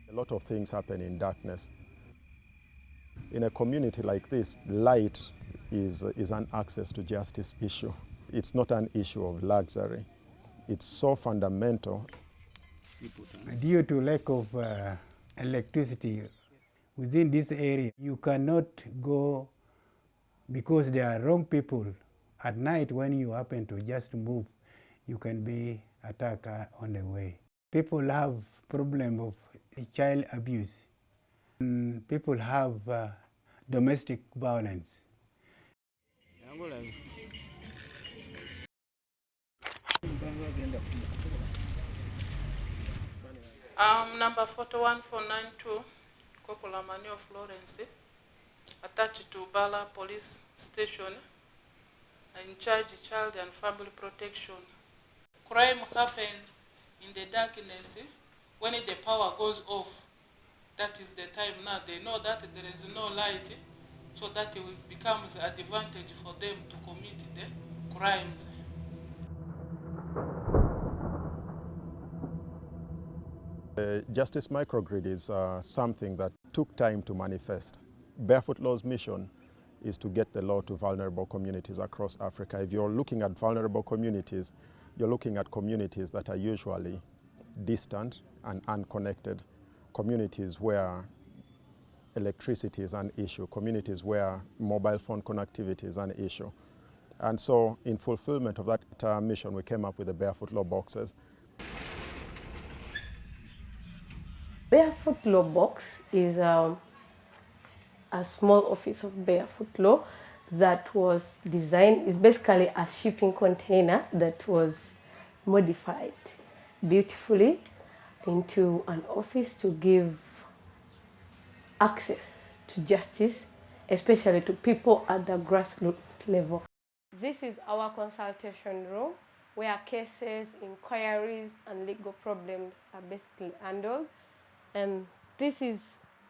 A lot of things happen in darkness. In a community like this, light is an access to justice issue. It's not an issue of luxury. It's so fundamental. Due to lack of electricity within this area, you cannot go because there are wrong people. At night when you happen to just move, you can be attacked on the way. People have problem of child abuse. People have domestic violence. Number 41492, Coppola Mani of Florence, attached to Bala Police Station, in charge child and family protection. Crime happen in the darkness when the power goes off. That is the time now. They know that there is no light, so that it becomes an advantage for them to commit the crimes. Justice Microgrid is something that took time to manifest. Barefoot Law's mission is to get the law to vulnerable communities across Africa. If you're looking at vulnerable communities, you're looking at communities that are usually distant and unconnected, communities where electricity is an issue, communities where mobile phone connectivity is an issue. And so in fulfillment of that mission, we came up with the BarefootLaw Boxes. BarefootLaw Box is a small office of Barefoot Law that was designed, is basically a shipping container that was modified beautifully into an office to give access to justice, especially to people at the grassroots level. This is our consultation room where cases, inquiries, and legal problems are basically handled. And this is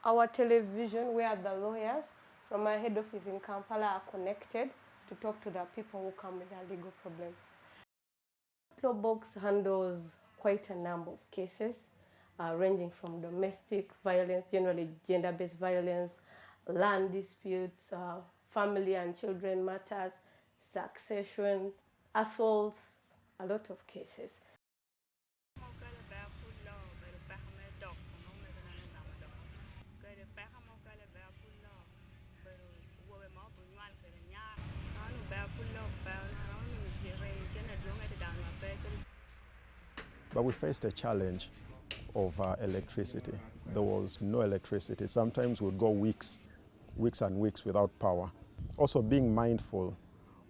our television where the lawyers from our head office in Kampala are connected to talk to the people who come with a legal problem. Law Box handles quite a number of cases, ranging from domestic violence, generally gender-based violence, land disputes, family and children matters, succession, assaults, a lot of cases. But we faced a challenge of electricity. There was no electricity. Sometimes we'd go weeks and weeks without power. Also being mindful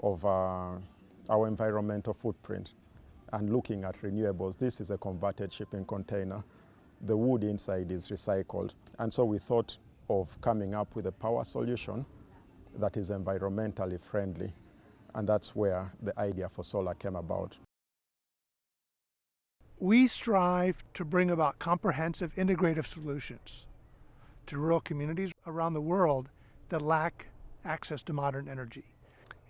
of our environmental footprint and looking at renewables. This is a converted shipping container. The wood inside is recycled. And so we thought of coming up with a power solution that is environmentally friendly. And that's where the idea for solar came about. We strive to bring about comprehensive, integrative solutions to rural communities around the world that lack access to modern energy.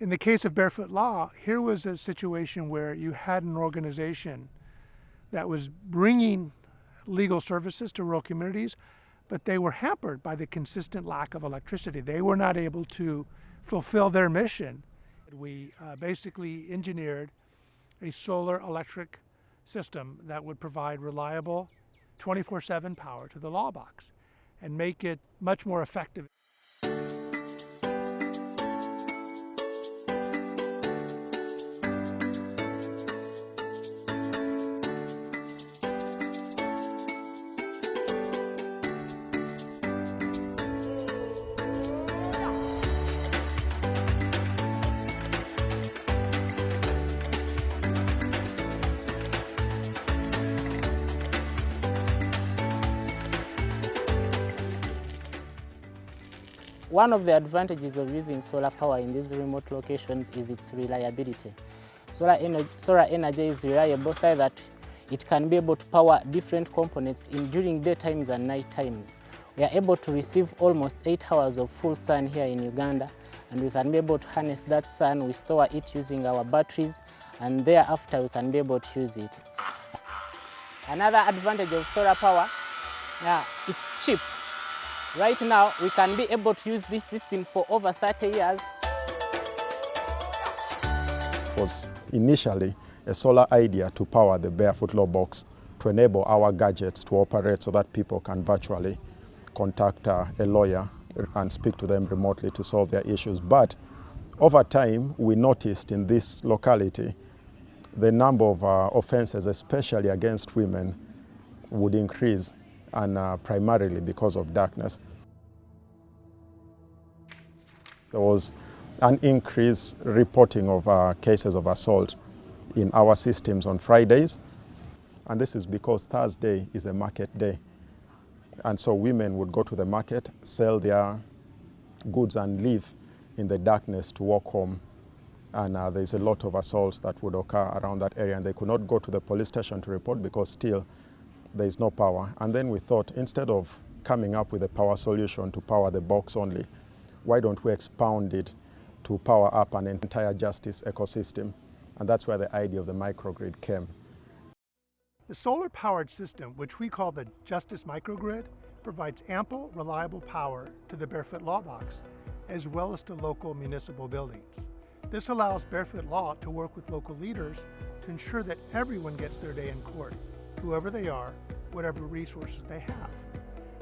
In the case of Barefoot Law, here was a situation where you had an organization that was bringing legal services to rural communities, but they were hampered by the consistent lack of electricity. They were not able to fulfill their mission. We basically engineered a solar electric system that would provide reliable 24/7 power to the law box and make it much more effective. One of the advantages of using solar power in these remote locations is its reliability. Solar energy is reliable so that it can be able to power different components during daytimes and night times. We are able to receive almost 8 hours of full sun here in Uganda, and we can be able to harness that sun. We store it using our batteries, and thereafter we can be able to use it. Another advantage of solar power Yeah, it's cheap. Right now, we can be able to use this system for over 30 years. It was initially a solar idea to power the BarefootLaw Box to enable our gadgets to operate so that people can virtually contact a lawyer and speak to them remotely to solve their issues. But over time, we noticed in this locality the number of offenses, especially against women, would increase, and primarily because of darkness. There was an increased reporting of cases of assault in our systems on Fridays, and this is because Thursday is a market day. And so women would go to the market, sell their goods and leave in the darkness to walk home. And there's a lot of assaults that would occur around that area, and they could not go to the police station to report because still there is no power. And then we thought, instead of coming up with a power solution to power the box only, why don't we expound it to power up an entire justice ecosystem? And that's where the idea of the microgrid came. The solar-powered system, which we call the Justice Microgrid, provides ample, reliable power to the BarefootLaw Box, as well as to local municipal buildings. This allows Barefoot Law to work with local leaders to ensure that everyone gets their day in court, whoever they are, whatever resources they have.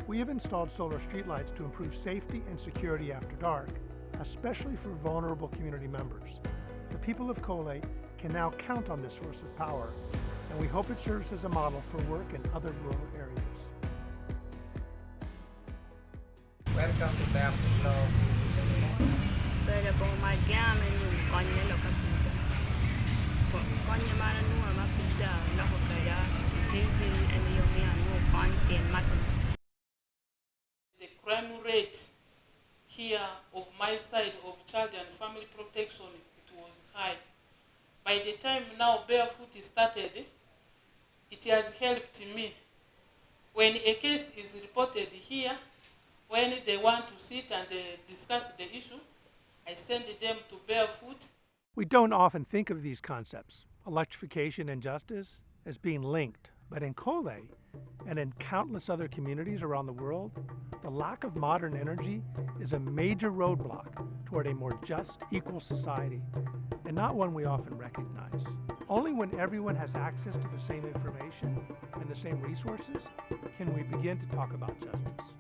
We have installed solar streetlights to improve safety and security after dark, especially for vulnerable community members. The people of Kole can now count on this source of power, and we hope it serves as a model for work in other rural areas. Welcome to Barefoot Law. The crime rate here of my side of child and family protection, it was high. By the time now Barefoot started, it has helped me. When a case is reported here, when they want to sit and discuss the issue, I send them to Barefoot. We don't often think of these concepts, electrification and justice, as being linked. But in Kole, and in countless other communities around the world, the lack of modern energy is a major roadblock toward a more just, equal society, and not one we often recognize. Only when everyone has access to the same information and the same resources can we begin to talk about justice.